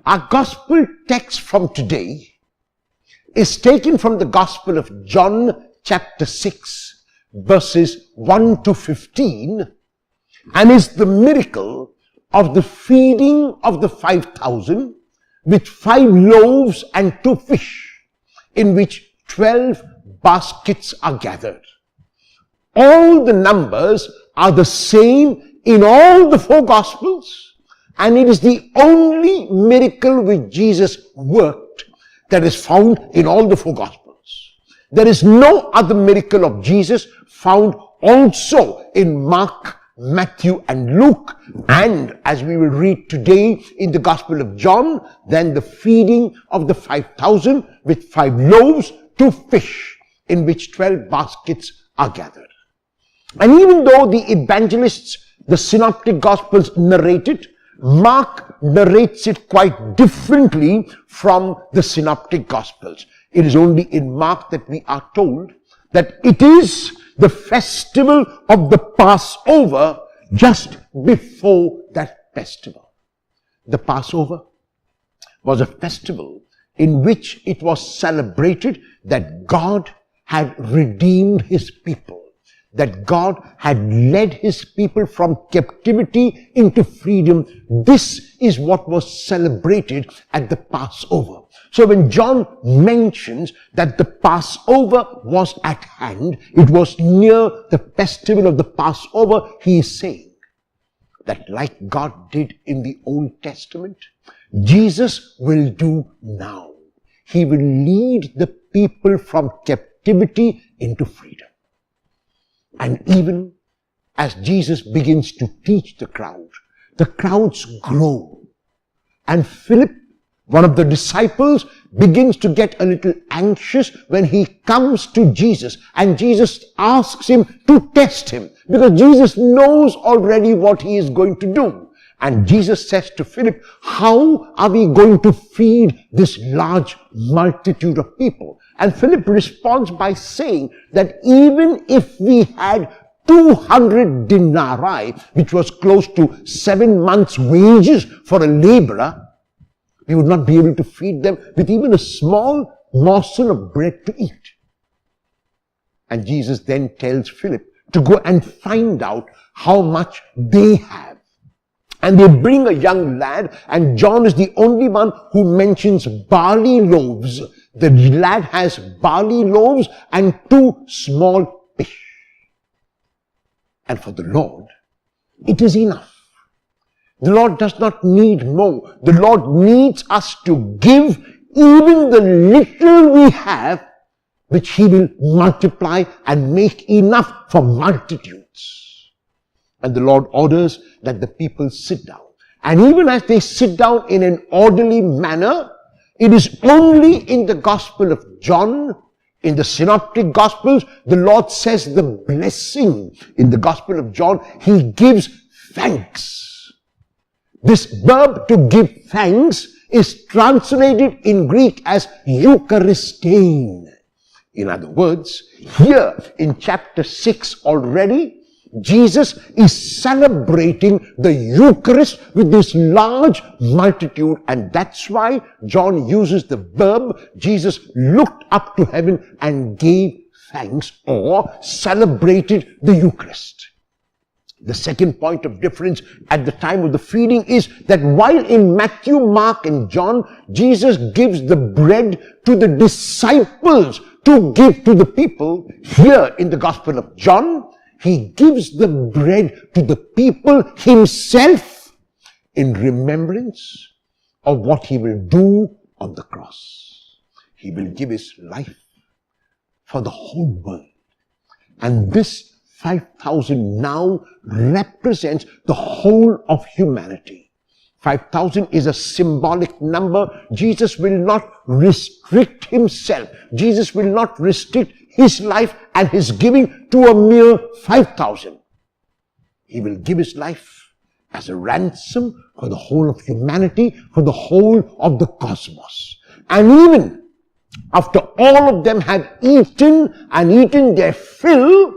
Our gospel text from today is taken from the Gospel of John chapter 6 verses 1 to 15 and is the miracle of the feeding of the 5,000 with 5 loaves and 2 fish, in which 12 baskets are gathered. All the numbers are the same in all the 4 Gospels, and it is the only miracle which Jesus worked that is found in all the 4 Gospels. There is no other miracle of Jesus found also in Mark, Matthew and Luke, and as we will read today in the Gospel of John, then the feeding of the 5,000 with 5 loaves, 2 fish, in which 12 baskets are gathered. And even though the evangelists, the synoptic Gospels narrate it, Mark narrates it quite differently from the synoptic Gospels. It is only in Mark that we are told that it is the festival of the Passover just before that festival. The Passover was a festival in which it was celebrated that God had redeemed his people, that God had led his people from captivity into freedom. This is what was celebrated at the Passover. So when John mentions that the Passover was at hand, it was near the festival of the Passover, he is saying that like God did in the Old Testament, Jesus will do now. He will lead the people from captivity into freedom. And even as Jesus begins to teach the crowds grow. And Philip, one of the disciples, begins to get a little anxious when he comes to Jesus. And Jesus asks him to test him, because Jesus knows already what he is going to do. And Jesus says to Philip, how are we going to feed this large multitude of people? And Philip responds by saying that even if we had 200 denarii, which was close to 7 months' wages for a laborer, we would not be able to feed them with even a small morsel of bread to eat. And Jesus then tells Philip to go and find out how much they have. And they bring a young lad, and John is the only one who mentions barley loaves. The lad has barley loaves and 2 small fish. And for the Lord, it is enough. The Lord does not need more. The Lord needs us to give even the little we have, which he will multiply and make enough for multitudes. And the Lord orders that the people sit down. And even as they sit down in an orderly manner, it is only in the Gospel of John, in the synoptic Gospels, the Lord says the blessing. In the Gospel of John, he gives thanks. This verb to give thanks is translated in Greek as eucharistein. In other words, here in chapter 6 already, Jesus is celebrating the Eucharist with this large multitude, and that's why John uses the verb, Jesus looked up to heaven and gave thanks, or celebrated the Eucharist. The second point of difference at the time of the feeding is that while in Matthew, Mark and John, Jesus gives the bread to the disciples to give to the people, here in the Gospel of John, he gives the bread to the people himself in remembrance of what he will do on the cross. He will give his life for the whole world. And this 5,000 now represents the whole of humanity. 5,000 is a symbolic number. Jesus will not restrict himself. Jesus will not restrict his life and his giving to a mere 5,000. He will give his life as a ransom for the whole of humanity, for the whole of the cosmos. And even after all of them have eaten and eaten their fill,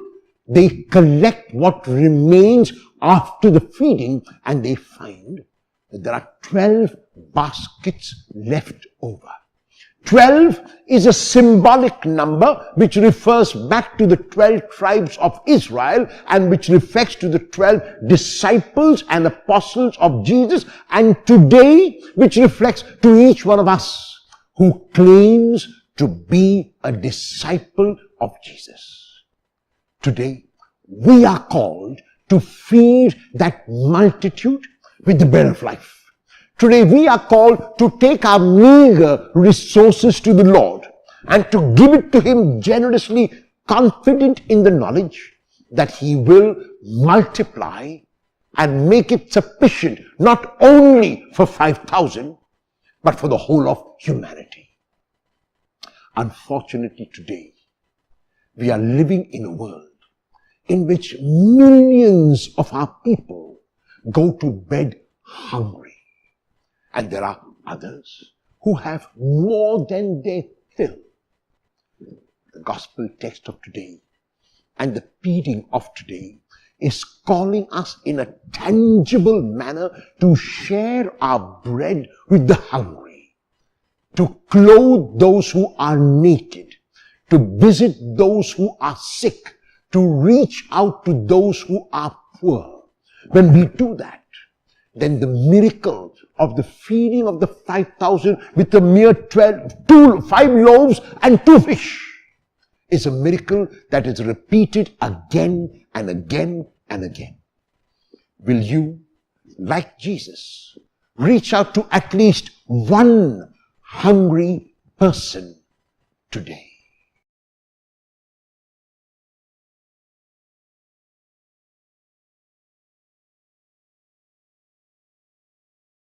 they collect what remains after the feeding, and they find that there are 12 baskets left over. 12 is a symbolic number which refers back to the 12 tribes of Israel and which reflects to the 12 disciples and apostles of Jesus, and today which reflects to each one of us who claims to be a disciple of Jesus. Today we are called to feed that multitude with the bread of life. Today we are called to take our meager resources to the Lord and to give it to Him generously, confident in the knowledge that He will multiply and make it sufficient not only for 5,000 but for the whole of humanity. Unfortunately today we are living in a world in which millions of our people go to bed hungry. And there are others who have more than their fill. The gospel text of today and the feeding of today is calling us in a tangible manner to share our bread with the hungry, to clothe those who are naked, to visit those who are sick, to reach out to those who are poor. When we do that, then the miracle of the feeding of the 5,000 with a mere 5 loaves and 2 fish is a miracle that is repeated again and again and again. Will you, like Jesus, reach out to at least one hungry person today?